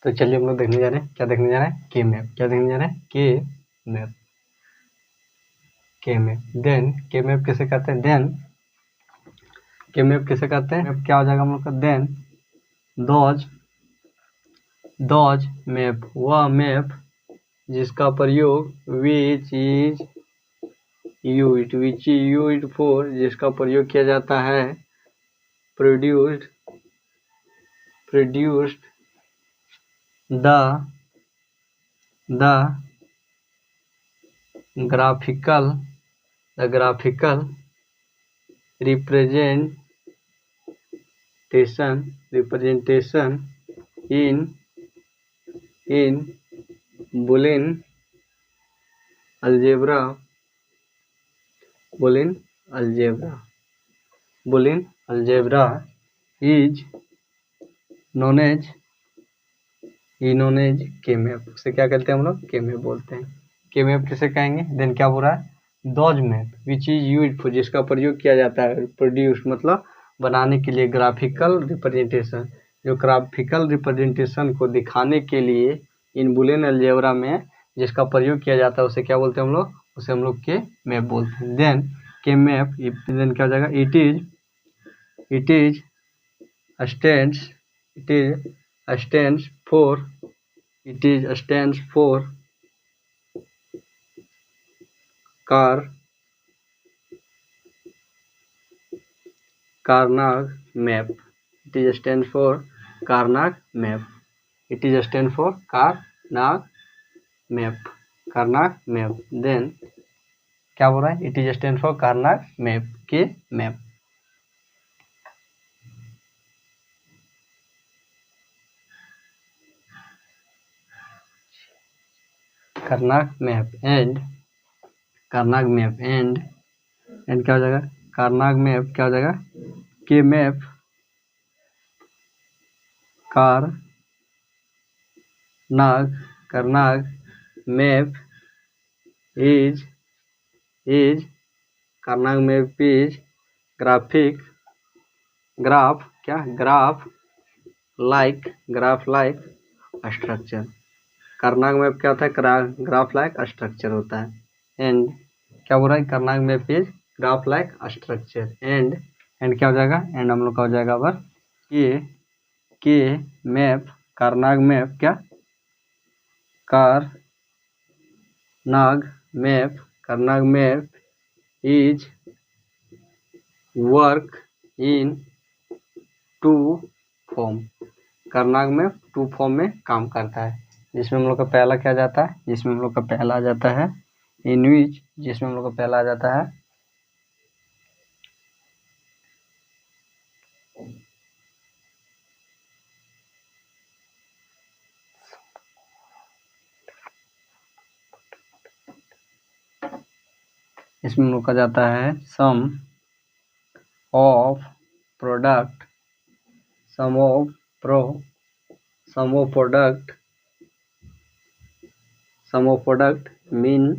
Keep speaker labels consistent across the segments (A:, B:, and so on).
A: तो चलिए हम लोग देखने जा रहे हैं, क्या देखने जा रहे हैं, के मैप। क्या देखने जा रहे हैं, के मैप। के मैप देन के मैप किसे कहते हैं, देन के मैप किसे कहते हैं, मैप क्या हो जाएगा हम लोग का, देन दोज मैप, वह मैप जिसका प्रयोग विच इज यूज्ड फॉर, जिसका प्रयोग किया जाता है, produced the graphical representation in Boolean algebra is known as के मैप। उसे क्या कहते हैं हम लोग, के मैप बोलते हैं। के मैप किसे कहेंगे, देन क्या बोल रहा है, those map which is used for, जिसका प्रयोग किया जाता है, प्रोड्यूस मतलब बनाने के लिए, ग्राफिकल रिप्रेजेंटेशन, जो ग्राफिकल रिप्रेजेंटेशन को दिखाने के लिए इन बुलियन अलजेब्रा में जिसका प्रयोग किया जाता है, उसे क्या बोलते हैं हम लोग, उसे हम लोग के मैप बोलते हैं। देन के मैप, देन क्या हो जाएगा, it is stands for Karnaug map. It stands for Karnaug map. Then क्या बोल रहा है, it is stands for Karnaug map, के मैप। Karnaug map and क्या हो जाएगा, Karnaug map क्या हो जाएगा, के map Karnaug map is graph like structure। Karnaug map क्या होता है, ग्राफ लाइक स्ट्रक्चर होता है। एंड क्या बोल रहा है, Karnaug map is graph like structure. And क्या हो जाएगा, एंड हम लोग का हो जाएगा अब के मैप, Karnaug map क्या, Karnaug map is work in 2 form. Karnaug map 2 form में काम करता है, जिसमें हम लोग का पहला क्या जाता है, जिसमें हम लोग का पहला आ जाता है इनविच, जिसमें हम लोग का पहला आ जाता है इसमें हम लोग का जाता है सम ऑफ प्रोडक्ट मीन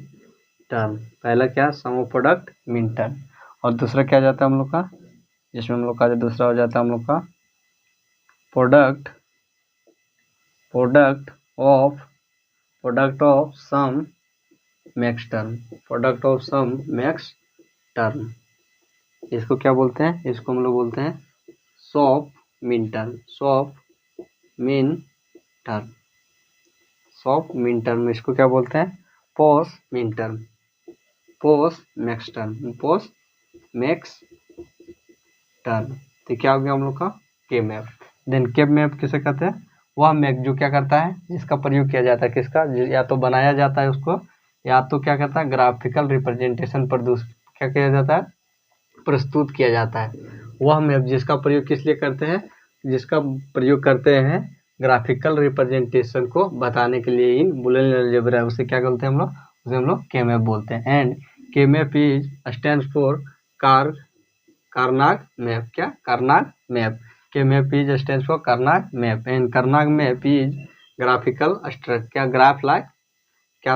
A: टर्म। पहला क्या, सम ऑफ प्रोडक्ट मीन टर्म। और दूसरा क्या जाता है हम लोग का, जिसमें हम लोग का दूसरा हो जाता है हम लोग का product of sum max term. इसको क्या बोलते हैं, इसको हम लोग बोलते हैं सॉफ मीन टर्म। इसको क्या बोलते हैं, पोस्ट मैक्स टर्म। तो क्या हो गया हम लोग का के मैप। देन के मैप किसे कहते हैं, वह मैप जो क्या करता है, जिसका प्रयोग किया जाता है, किसका, या तो बनाया जाता है उसको, या तो क्या करता है, ग्राफिकल रिप्रेजेंटेशन क्या किया जाता है, प्रस्तुत किया जाता है। वह मैप जिसका प्रयोग किस लिए करते हैं, जिसका प्रयोग करते हैं ग्राफिकल रिप्रेजेंटेशन को बताने के लिए इन बुलियन अलजेब्रा, उसे क्या बोलते हैं हम लोग, उसे हम लोग के मैप बोलते हैं। एंड के map is stands for Karnaug map। क्या, Karnaug map, के map is stands for Karnaug map and Karnaug map is graphical structure. क्या, ग्राफ लाइक क्या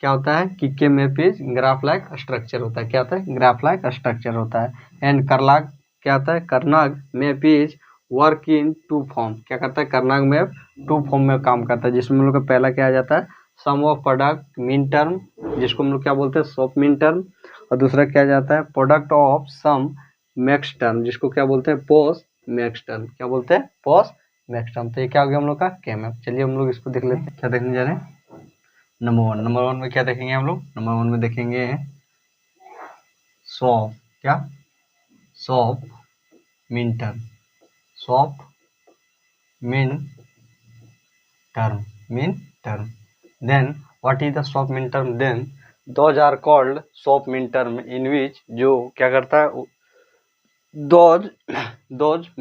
A: होता है कि के map is graph like structure होता है। क्या होता है, ग्राफ लाइक स्ट्रक्चर होता है। एंड Karnaug क्या होता है, Karnaug map is work in two form, क्या करता है कर्नाग मैप टू फॉर्म में काम करता है, जिसमें हम लोग का पहला क्या आ जाता है सम ऑफ प्रोडक्ट मीन टर्म, जिसको हम लोग क्या बोलते हैं सॉफ्ट मीन टर्म, और दूसरा क्या जाता है product of sum max term, जिसको क्या बोलते हैं पोस्ट मैक्स टर्म, क्या बोलते हैं पोस्ट मैक्स टर्म। तो ये क्या हो गया हम लोग का के मैप। चलिए हम लोग इसको देख लेते हैं, क्या देखने जा रहे हैं नंबर वन में क्या देखेंगे हम लोग, नंबर वन में देखेंगे सॉफ्ट, क्या soft mean term, soft mean term, mean term. Then what is the soft mean term? Then those are called soft mean term in which जो क्या करता है those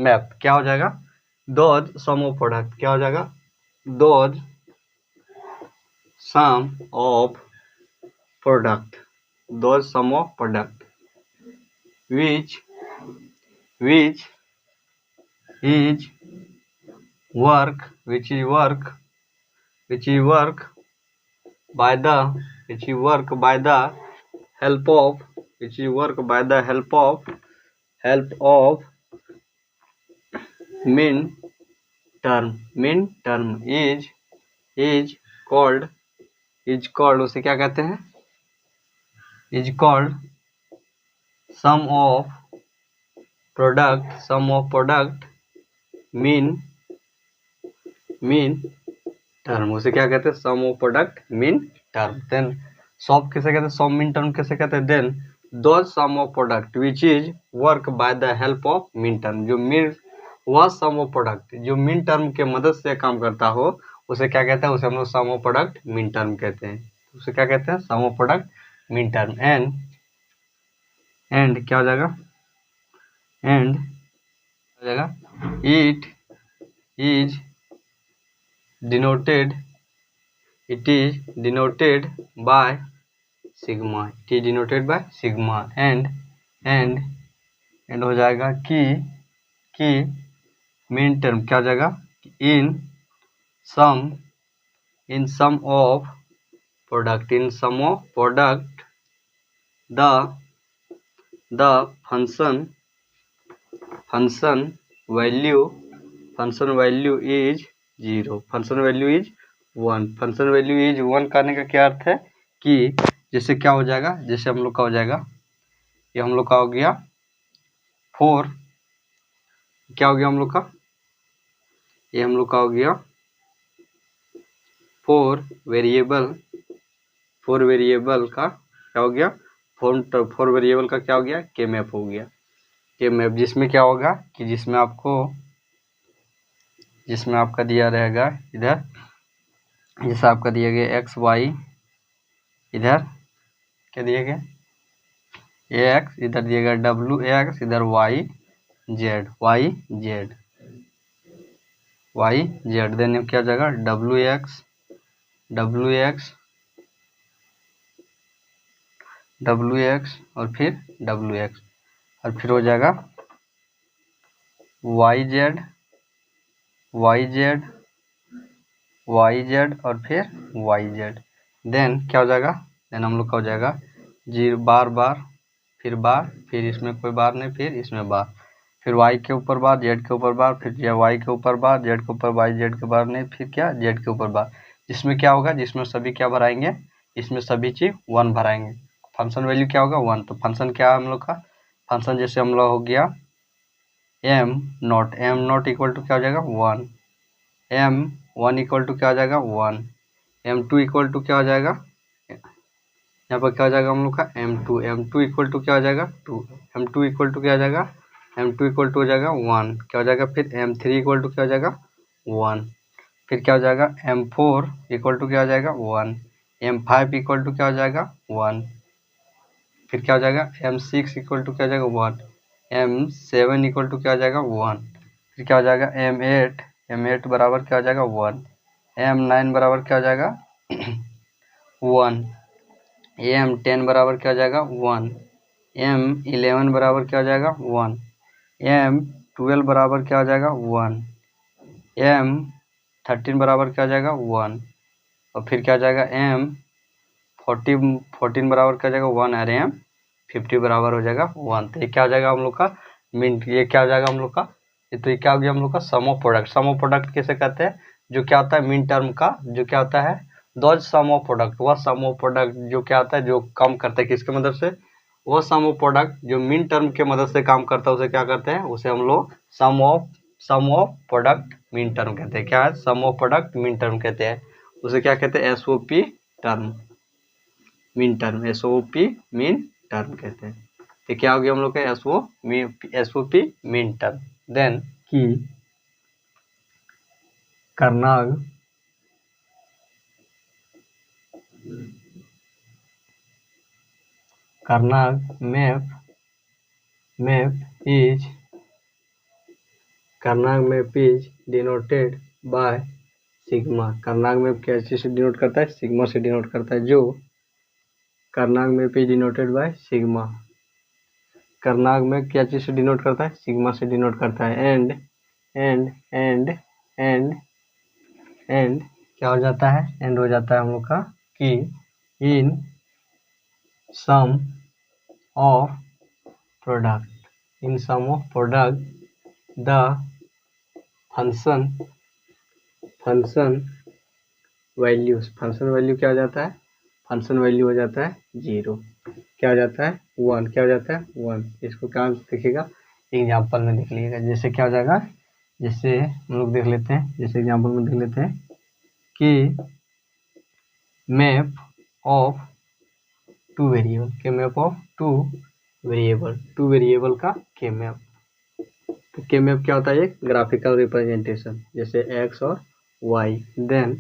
A: map क्या हो जाएगा those sum of product क्या हो जाएगा those sum of product, those sum of product which is work by the help of mean term is called उसे क्या कहते हैं is called sum of product mean term, उसे क्या कहते हैं sum of product mean term. Then soft किसे कहते हैं सम मीन टर्म किसे कहते हैं then those sum of product which is work by the help of mean term, जो मीन वह सम ऑफ प्रोडक्ट जो मीन टर्म के मदद से काम करता हो उसे क्या कहते हैं उसे हम लोग sum of product mean term कहते हैं, उसे क्या कहते हैं sum of product mean term. And क्या हो जाएगा it is denoted by sigma, and हो जाएगा कि मीन टर्म क्या हो जाएगा in sum of product the function value is 0, function value is 1, function value is 1 करने का क्या अर्थ है कि जैसे क्या हो जाएगा जैसे हम लोग का हो जाएगा ये हम लोग का हो गया 4, क्या हो गया हम लोग का ये हम लोग का हो गया 4 वेरिएबल का क्या हो गया 4 वेरिएबल का क्या हो गया के मैप हो गया, के मैप जिसमें क्या होगा कि जिसमें आपका दिया रहेगा इधर जैसा आपका दिया गया एक्स वाई, इधर क्या दिया गया एक्स, इधर दिया गया डब्ल्यू एक्स, इधर वाई जेड देन क्या हो जाएगा डब्ल्यू एक्स और फिर डब्ल्यू एक्स और फिर हो जाएगा वाई जेड और फिर वाई जेड। देन क्या हो जाएगा देन हम लोग का हो जाएगा 0 बार फिर इसमें कोई बार नहीं, फिर इसमें बार, फिर वाई के ऊपर बार जेड के ऊपर बार, फिर वाई के ऊपर बार जेड के ऊपर वाई जेड के बार नहीं, फिर क्या जेड के ऊपर बार, जिसमें क्या होगा जिसमें सभी क्या भराएंगे इसमें सभी चीज 1 भराएंगे, फंक्शन वैल्यू क्या होगा 1। तो फंक्शन क्या है हम लोग का फंक्शन जैसे हम लोग हो गया एम नॉट इक्वल टू क्या हो जाएगा 1, m1 इक्वल टू क्या हो जाएगा 1, m2 इक्वल टू क्या हो जाएगा यहाँ पर क्या हो जाएगा हम लोग का m2 इक्वल टू क्या हो जाएगा 2, m2 इक्वल टू क्या हो जाएगा m2 इक्वल टू हो जाएगा 1, क्या हो जाएगा फिर m3 इक्वल टू क्या हो जाएगा 1, फिर क्या हो जाएगा m4 इक्वल टू क्या हो जाएगा 1, m5 इक्वल टू क्या हो जाएगा 1, फिर क्या हो जाएगा m6 इक्वल टू क्या हो जाएगा 1, m7 इक्वल टू क्या हो जाएगा 1, फिर क्या हो जाएगा m8 बराबर क्या हो जाएगा 1, m9 बराबर क्या हो जाएगा 1, m10 बराबर क्या हो जाएगा 1, m11 बराबर क्या हो जाएगा 1, m12 बराबर क्या हो जाएगा 1, m13 बराबर क्या हो जाएगा 1 और फिर क्या हो जाएगा m14 बराबर क्या हो जाएगा 1 और m50 बराबर हो जाएगा 1। तो ये क्या हो जाएगा हम लोग का मीन, ये क्या हो जाएगा हम लोग का तो ये क्या हो गया हम लोग का sum of product. Sum of product कैसे कहते हैं, जो क्या होता है मीन टर्म का जो क्या होता है दो सम ऑफ प्रोडक्ट, वह सम ऑफ प्रोडक्ट जो क्या होता है जो कम करता है किसके मदद से, वह सम ऑफ प्रोडक्ट जो मीन टर्म के मदद से काम करता है उसे क्या कहते हैं, उसे हम लोग sum of product mean term कहते हैं। क्या है, सम ऑफ प्रोडक्ट मीन टर्म कहते हैं। उसे क्या कहते हैं, SOP term, mean term, SOP mean term कहते हैं। ये क्या हो गया हम लोग का एसओपी मीन टर्म। देन की Karnaugh map is denoted by sigma. Karnaugh map क्या चीज से डिनोट करता है, सिग्मा से डिनोट करता है। जो Karnaugh map is denoted by sigma, Karnaugh map क्या चीज से डिनोट करता है, सिग्मा से डिनोट करता है। एंड क्या हो जाता है, एंड हो जाता है हम लोग का कि in sum of product, the function value क्या हो जाता है, फंक्शन वैल्यू हो जाता है 0, क्या हो जाता है 1, क्या हो जाता है 1। इसको क्या देखिएगा एग्जाम्पल में देख लीजिएगा, जैसे क्या हो जाएगा, जैसे हम लोग देख लेते हैं, जैसे एग्जाम्पल में देख लेते हैं कि मैप ऑफ टू वेरिएबल, के मैप ऑफ टू वेरिएबल का के मैप। तो के मैप क्या होता है, एक ग्राफिकल रिप्रेजेंटेशन, जैसे एक्स और वाई। देन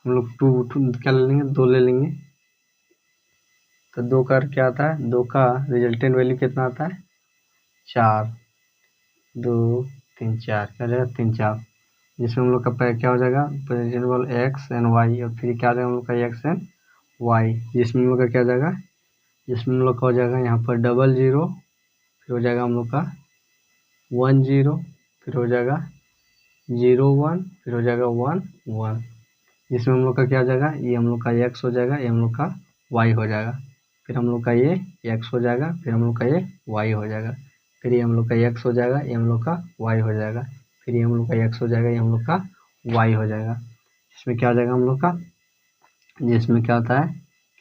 A: हम लोग टू क्या ले लेंगे, 2 ले लेंगे। तो 2 का क्या आता है, 2 का रिजल्टेंट वैल्यू कितना आता है 4, 2 3 4, क्या हो जाएगा 3 4, जिसमें हम लोग का क्या हो जाएगा वेरिएबल एक्स एंड वाई, और फिर क्या आ जाएगा हम लोग का एक्स एंड वाई, जिसमें हम लोग का क्या जाएगा, जिसमें हम लोग का हो जाएगा यहाँ पर 00, फिर हो जाएगा हम लोग का 10, फिर हो जाएगा 01, फिर हो जाएगा 11, जिसमें हम लोग का क्या हो जाएगा, ये हम लोग का एक्स हो जाएगा, ये हम लोग का वाई हो जाएगा, फिर हम लोग का ये एक्स हो जाएगा, फिर हम लोग का ये वाई हो जाएगा, फिर ये हम लोग का एक्स हो जाएगा, ये हम लोग का वाई हो जाएगा, फिर ये हम लोग का एक्स हो जाएगा, ये हम लोग का वाई हो जाएगा। इसमें क्या हो जाएगा हम लोग का, जिसमें क्या होता है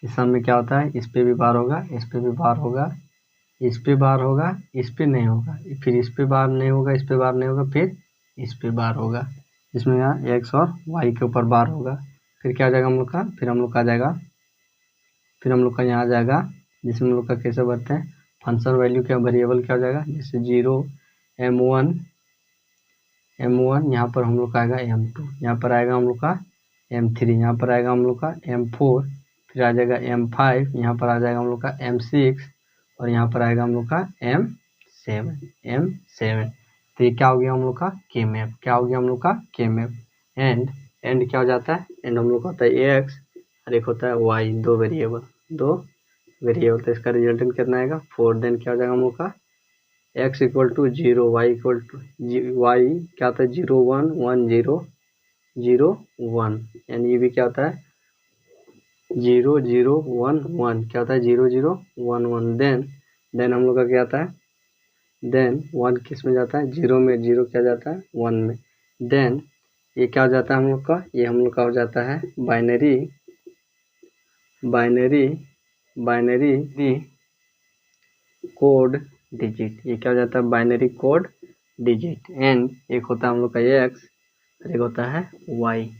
A: कि सम में क्या होता है, इस पे भी बार होगा, इस पे भी बार होगा, इस पे बार होगा, इस पे नहीं होगा, फिर इस पे बार नहीं होगा, इस पे बार नहीं होगा, फिर इस पे बार होगा, जिसमें यहाँ एक्स और वाई के ऊपर बार होगा। फिर क्या आ जाएगा हम लोग का, फिर हम लोग का आ जाएगा, फिर हम लोग का यहाँ आ जाएगा, जिसमें हम लोग का कैसे बढ़ते हैं फंक्शन वैल्यू क्या वेरिएबल क्या हो जाएगा, जैसे 0 m1 यहाँ पर हम लोग का आएगा m2, यहाँ पर आएगा हम लोग का m3, यहाँ पर आएगा हम लोग का m4, फिर आ जाएगा m5, यहाँ पर आ जाएगा हम लोग का m6, और यहाँ पर आएगा हम लोग का m7। तो ये क्या हो गया हम लोग का के मैप, क्या हो गया हम लोग का के मैप। एंड क्या हो जाता है, एंड हम लोग का होता है एक्स और एक होता है वाई, दो वेरिएबल, तो इसका रिजल्टेंट कितना आएगा 4। देन क्या हो जाएगा हम लोग का x equal to 0, Y equal to Y क्या होता है 0 1 1 0 0 1, यानी ये भी क्या होता है 0 0 1 1, क्या होता है 0 0 1 1। देन हम लोग का क्या आता है, देन 1 किस में जाता है 0 में, 0 क्या जाता है 1 में। देन ये क्या हो जाता है हम लोग का, ये हम लोग का हो जाता है बाइनरी कोड डिजिट, ये क्या हो जाता है बाइनरी कोड डिजिट। एंड एक होता है हम लोग का एक्स और एक होता है वाई,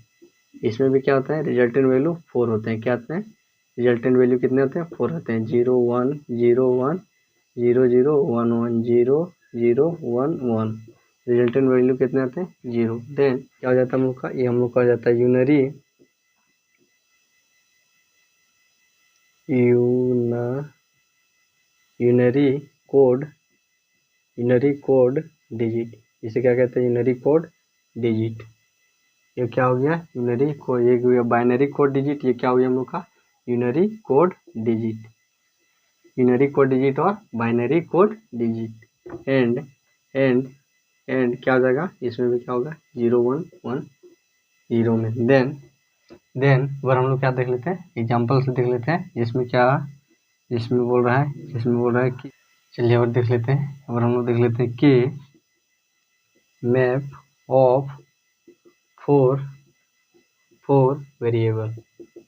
A: इसमें भी क्या होता है रिजल्टेंट वैल्यू 4 होते हैं, क्या होते हैं रिजल्टेंट वैल्यू कितने होते हैं 4 होते हैं, 0 1 0 1 0 0 1 1 0 0 1 1, रिजल्टेंट वैल्यू कितने आते हैं 0। देन क्या हो जाता है हम लोग का, ये हम लोग का हो जाता है यूनरी कोड डिजिट, इसे क्या कहते हैं यूनरी कोड डिजिट। ये क्या हो गया यूनरी कोड, ये बाइनरी कोड डिजिट, ये क्या हो गया हम लोग का यूनरी कोड डिजिट और बाइनरी कोड डिजिट। एंड क्या हो जाएगा, इसमें भी क्या होगा 0 1 1 0 में। देन अगर हम लोग क्या देख लेते हैं एग्जाम्पल से देख लेते हैं, जिसमें बोल रहा है कि चलिए और देख लेते हैं। अगर हम लोग देख लेते हैं कि मैप ऑफ फोर वेरिएबल।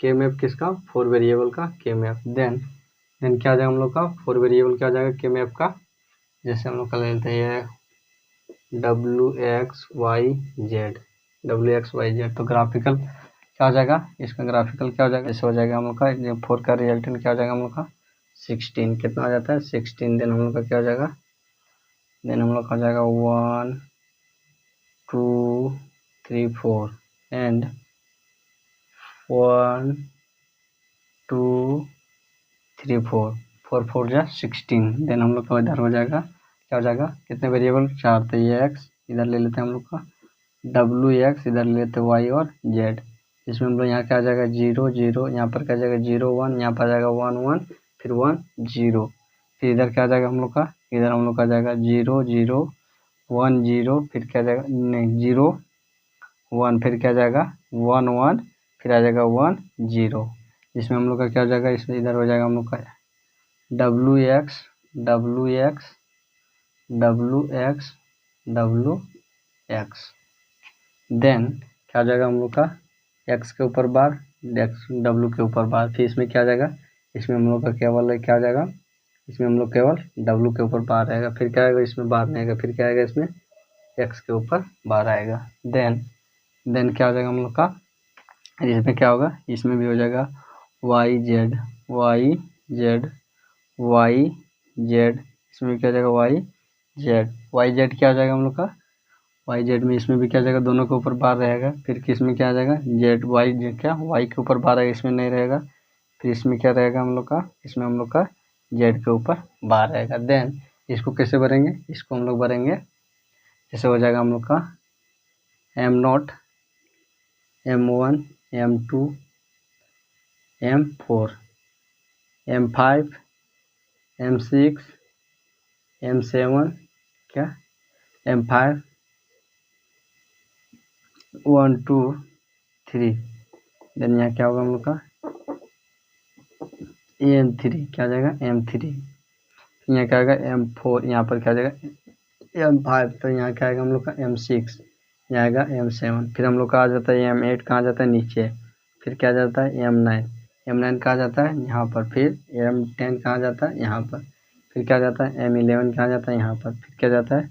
A: के मैप किसका? 4 वेरिएबल का के मैप। देन क्या आ जाएगा हम लोग का? 4 वेरिएबल क्या आ जाएगा के मैप का? जैसे हम लोग का ले लेते हैं WXYZ तो ग्राफिकल क्या हो जाएगा? इसका ग्राफिकल क्या हो जाएगा? जैसे हो जाएगा हम लोग का 4 का रिजल्टेंट क्या हो जाएगा हम लोग का? 16। कितना आ जाता है? 16। देन हम लोग का क्या हो जाएगा? देन हम लोग का हो जाएगा 1 2 3 4 एंड 1 2 3 4 4 4 जा 16। देन हम लोग का इधर हो जाएगा क्या हो जाएगा? कितने वेरिएबल? 4। तो ये x इधर ले लेते हैं हम लोग का, WX इधर ले लेते हैं y और z। इसमें हम लोग यहाँ क्या आ जाएगा? 0 0, यहाँ पर क्या आ जाएगा? 0 1, यहाँ पर आ जाएगा 1 1, फिर 1 0। फिर इधर क्या आ जाएगा हम लोग का? इधर हम लोग का आ जाएगा 0 0 1 0, फिर क्या आ जाएगा? नहीं 0 1, फिर क्या आ जाएगा? 1 1, फिर आ जाएगा 1 0। इसमें हम लोग का क्या हो जाएगा? इसमें इधर हो जाएगा हम लोग का WX WX WX WX। Then क्या आ जाएगा हम लोग का? x के ऊपर बार, W के ऊपर बार। फिर इसमें क्या आ जाएगा? इसमें हम लोग का केवल क्या आ जाएगा? इसमें हम लोग केवल W के ऊपर बार आएगा। फिर क्या आएगा? इसमें बार नहीं आएगा। फिर क्या आएगा? इसमें x के ऊपर बार आएगा। देन क्या हो जाएगा हम लोग का? इसमें क्या होगा? इसमें भी हो जाएगा YZ YZ YZ। इसमें क्या हो जाएगा? YZ क्या हो जाएगा हम लोग का? YZ में इसमें भी क्या जाएगा? दोनों के ऊपर बार रहेगा। फिर किसमें क्या आ जाएगा? Z क्या Y के ऊपर बार आएगा, इसमें नहीं रहेगा। फिर इसमें क्या रहेगा हम लोग का? इसमें हम लोग का Z के ऊपर बार रहेगा। देन इसको कैसे भरेंगे? इसको हम लोग भरेंगे जैसे हो जाएगा हम लोग का M0 M1 M2 M4 M5 M6 M7 क्या M5 1 2 3। देन यहाँ क्या होगा हम लोग का? M3 क्या आ जाएगा? M3। यहाँ क्या आएगा? M4। यहाँ पर क्या आ जाएगा? M5। तो यहाँ क्या आएगा हम लोग का? M6। यहाँ आएगा M7। फिर हम लोग का आ जाता है M8। कहाँ जाता है? नीचे। फिर क्या जाता है? M9। M9 कहाँ जाता है? यहाँ पर। फिर M10 कहाँ जाता है? यहाँ पर। फिर क्या जाता है? M11 कहाँ जाता है? यहाँ पर। फिर क्या जाता है?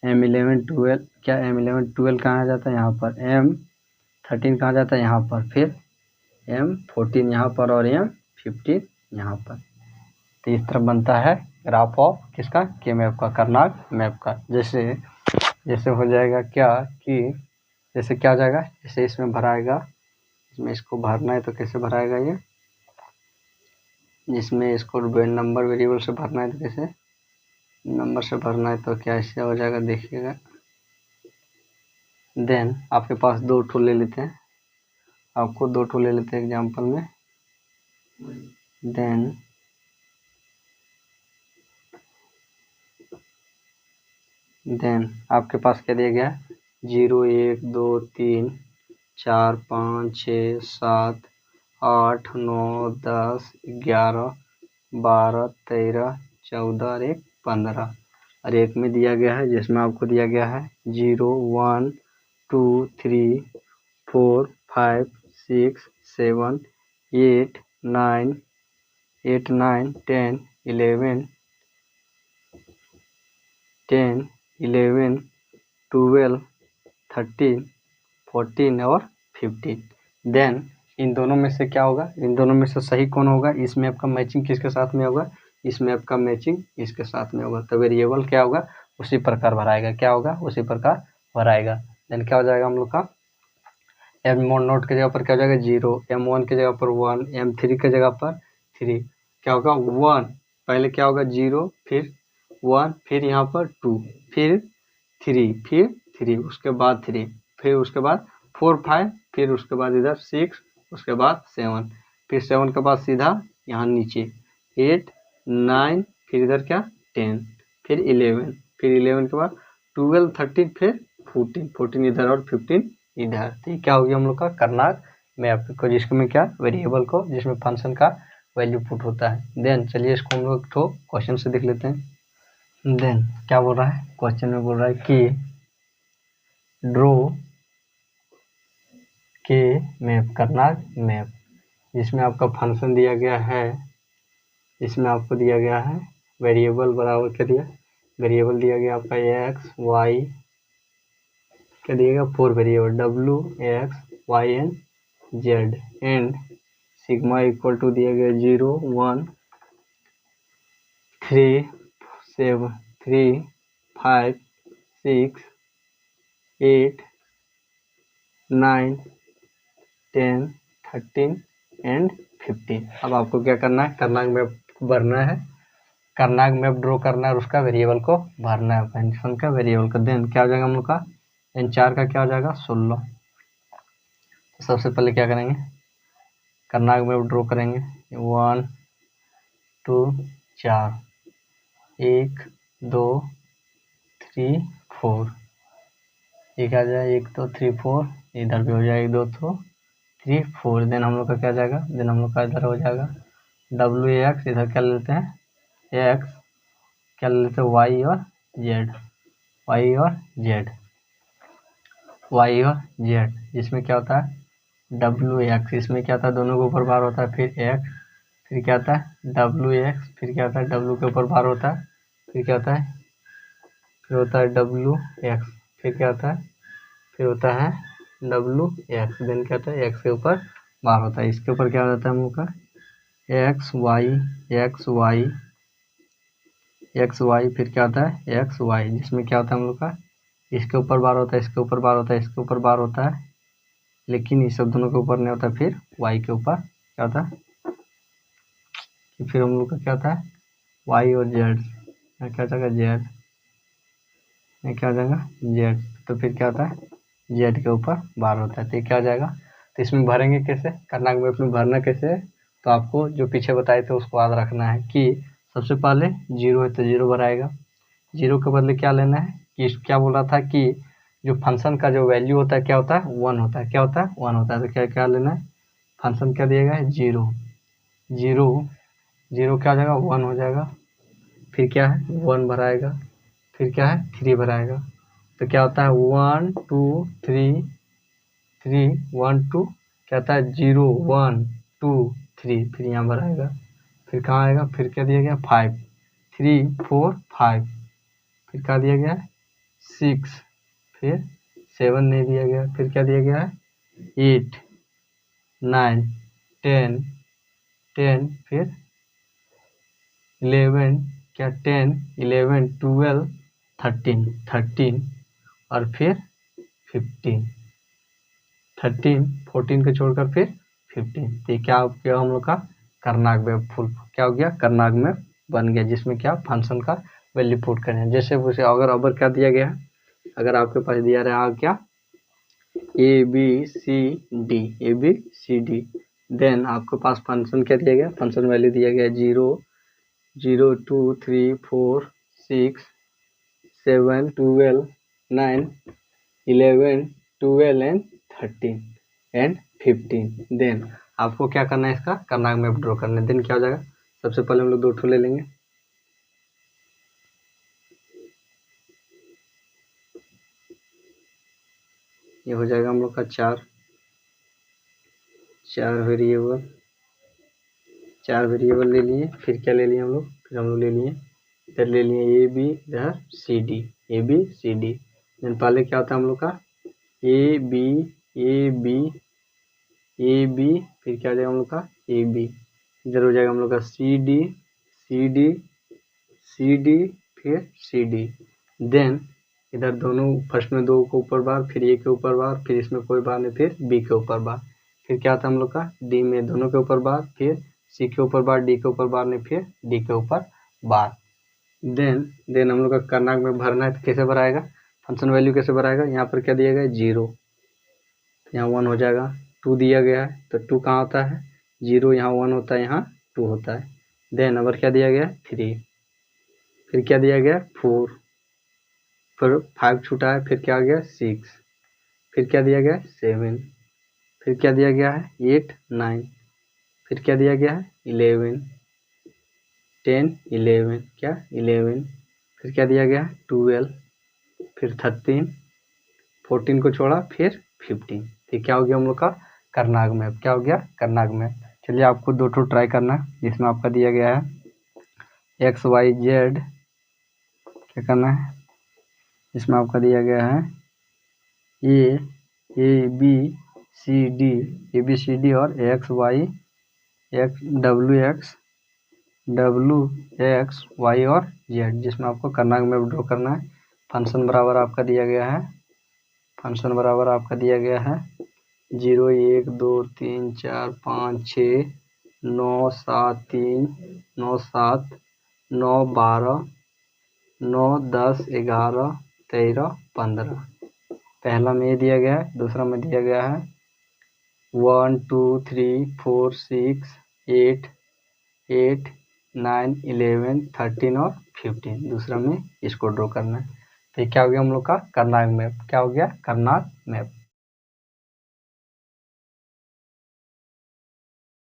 A: M11 12 क्या? M11 12 कहाँ जाता है? यहाँ पर। M13 कहाँ जाता है? यहाँ पर। फिर M14 यहाँ पर और M15 यहाँ पर। तो इस तरह बनता है ग्राफ ऑफ किसका? के मैप का, कर्नाग मैप का। जैसे हो जाएगा क्या कि जैसे क्या हो जाएगा? जैसे इसमें भराएगा, इसमें इसको भरना है तो कैसे भराएगा ये? जिसमें इसको नंबर वेरिएबल से भरना है तो कैसे नंबर से भरना है? तो क्या ऐसे हो जाएगा? देखिएगा। देन आपके पास 2 ठो ले लेते हैं, आपको 2 ठो ले लेते हैं एग्जाम्पल में। देन आपके पास क्या दिया गया है? 0 1 2 3 4 5 6 7 8 9 10 11 12 13 14 और 1 15 और एक में दिया गया है जिसमें आपको दिया गया है 0 1 2 3 4 5 6 7 8 9 10 11 12 13 14 और 15। देन इन दोनों में से क्या होगा? इन दोनों में से सही कौन होगा? इस मैप का मैचिंग किसके साथ में होगा? इस मैप का मैचिंग इसके साथ में होगा। तो वेरिएबल क्या होगा? उसी प्रकार भराएगा। क्या होगा? उसी प्रकार भराएगा। देन क्या हो जाएगा हम लोग का? M0 की जगह पर क्या हो जाएगा? 0, M1 की जगह पर 1, M3 की जगह पर 3। क्या होगा? 1 पहले क्या होगा? 0 फिर 1 फिर यहाँ पर 2 फिर 3 फिर 3 उसके बाद 3 फिर उसके बाद 4 5 फिर उसके बाद इधर 6 उसके बाद 7 फिर 7 के बाद सीधा यहाँ नीचे 8 9 फिर इधर क्या 10 फिर 11 फिर 11 के बाद 12 13 फिर 14 इधर और 15 इधर। तो ये क्या हो गया हम लोग का? कर्नाग मैप को, जिसमें क्या वेरिएबल को जिसमें फंक्शन का वैल्यू पुट होता है। देन चलिए इसको हम लोग तो क्वेश्चन से देख लेते हैं। देन क्या बोल रहा है? क्वेश्चन में बोल रहा है कि ड्रो के मैप, कर्नाग मैप, जिसमें आपका फंक्शन दिया गया है, इसमें आपको दिया गया है वेरिएबल बराबर क्या दिया, वेरिएबल दिया गया आपका एक्स वाई, क्या दिया गया 4 variable W X Y and Z, and sigma equal to दिया गया 0 1 3 7 3 5 6 8 9 10 13 एंड 15। अब आपको क्या करना है, कर्नाग मैप भरना है, कर्नाग मैप ड्रॉ करना है और उसका वेरिएबल को भरना है, फंक्शन का वेरिएबल का। देन क्या हो जाएगा हम लोग का, एन 4 का क्या हो जाएगा 16। तो सबसे पहले क्या करेंगे, कर्नाग मैप ड्रॉ करेंगे, 1 2 4 1 2 3 4, एक आ जाए 1 2 3 4, इधर भी हो जाए 1 2 3 4। देन हम लोग का क्या जाएगा, देन हम लोग का इधर हो जाएगा डब्ल्यू एक्स, इधर क्या लेते हैं एक्स, क्या लेते हैं वाई और जेड, वाई और जेड, वाई और जेड, जिसमें क्या होता है डब्ल्यू एक्स, इसमें क्या होता है दोनों के ऊपर बार होता है, फिर एक्स, फिर क्या होता है डब्ल्यू एक्स, फिर क्या होता है डब्ल्यू के ऊपर बार होता है, फिर क्या होता है, फिर होता है डब्ल्यू एक्स, फिर क्या होता है, फिर होता है डब्ल्यू एक्स, देन क्या होता है एक्स के ऊपर बार होता है, इसके ऊपर क्या होता है हम लोग का X Y X Y X Y, फिर क्या होता है एक्स वाई, जिसमें क्या होता है हम लोग का इसके ऊपर बार होता है, इसके ऊपर बार होता है, इसके ऊपर बार होता है, लेकिन ये सब दोनों के ऊपर नहीं होता। फिर वाई के ऊपर क्या होता है कि फिर हम लोग का क्या होता है वाई और जेड, क्या हो जाएगा जेड, क्या हो जाएगा जेड, तो फिर क्या होता है जेड के ऊपर बार होता है, तो ये क्या हो जाएगा। तो इसमें भरेंगे कैसे, कर्नाग मैप में भरना कैसे है, तो आपको जो पीछे बताए थे उसको याद रखना है कि सबसे पहले 0 है तो 0 भराएगा, 0 के बदले क्या लेना है कि क्या बोल रहा था कि जो फंक्शन का जो वैल्यू होता है क्या होता है 1 होता है, क्या होता है 1 होता है, तो क्या क्या लेना है, फंक्शन क्या दिया गया है 0 0 0, क्या हो जाएगा 1 हो जाएगा, फिर क्या है 1 भराएगा, फिर क्या है 3 भराएगा, तो क्या होता है 1 2 3 3 1 2, क्या होता है 0 1 2 3, फिर यहाँ भराएगा, फिर कहाँ आएगा, फिर क्या दिया गया 5 3 4 5, फिर क्या दिया गया है 6, फिर 7 नहीं दिया गया, फिर क्या दिया गया है 8 9 10 10, फिर 11, क्या 10 11 12 13 13, और फिर 15 13 14 को छोड़कर फिर 15, तो क्या हो गया हम लोग का कर्नाग मैप फुल क्या हो गया, कर्नाग मैप बन गया, जिसमें क्या फंक्शन का वैल्यू पुट करें, जैसे वैसे। अगर क्या दिया गया है, अगर आपके पास दिया रहा क्या A B C D, A B C D, then आपके पास फंक्शन क्या दिया गया, फंक्शन वैल्यू दिया गया 0 0 2 3 4 6 7 12 9 11 12 एंड 13 एंड 15। देन आपको क्या करना है, इसका कर्नाग मैप ड्रॉ करना है। देन क्या हो जाएगा, सबसे पहले हम लोग 2 ठो ले लेंगे, ये हो जाएगा हम लोग का 4 वेरिएबल ले लिए, फिर क्या ले लिए हम लोग, फिर हम लोग ले लिए इधर ले लिए ए बी, इधर C D, A B C D. Then पहले क्या होता है हम लोग का A B A B A B, फिर क्या हो जाएगा हम लोग का ए बी, इधर हो जाएगा हम लोग का C D C D C D, फिर सी डी। देन इधर दोनों फर्स्ट में 2 के ऊपर बार, फिर ए के ऊपर बार, फिर इसमें कोई बार नहीं, फिर बी के ऊपर बार, फिर क्या आता है हम लोग का डी में दोनों के ऊपर बार, फिर सी के ऊपर बार, डी के ऊपर बार नहीं, फिर डी के ऊपर बार। देन हम लोग का कर्नाग में भरना है, तो कैसे भराएगा, फंक्शन वैल्यू कैसे भराएगा, यहाँ पर क्या दिया गया है 0, यहाँ 1 हो जाएगा, 2 दिया गया है तो 2 कहाँ होता है 0, यहाँ 1 होता है, यहाँ 2 होता है। देन अबर क्या दिया गया है 3, फिर क्या दिया गया 4, फिर 5 छूटा है, फिर क्या आ गया 6, फिर क्या दिया गया 7, फिर क्या दिया गया है 8 9, फिर क्या दिया गया है 11 10 11, क्या 11, फिर क्या दिया गया है 12, फिर 13 14 को छोड़ा फिर 15, तो क्या हो गया हम लोग का कर्नाग मैप। क्या हो गया कर्नाग मैप। चलिए आपको 2 ट्राई करना है, जिसमें आपका दिया गया है XYZ, क्या करना है, इसमें आपका दिया गया है ABCD और WX Y और Z, जिसमें आपको कर्नाग मैप ड्रॉ करना है। फंक्शन बराबर आपका दिया गया है 0 1 2 3 4 5 6 9 7 3 9 7 9 12 9 10 11 13 15। पहला में ये दिया गया है, दूसरा में दिया गया है 1 2 3 4 6 8 8 9 11 13 और 15। दूसरा में इसको ड्रॉ करना है। तो ये क्या हो गया हम लोग का कर्नाग मैप। क्या हो गया कर्नाग मैप।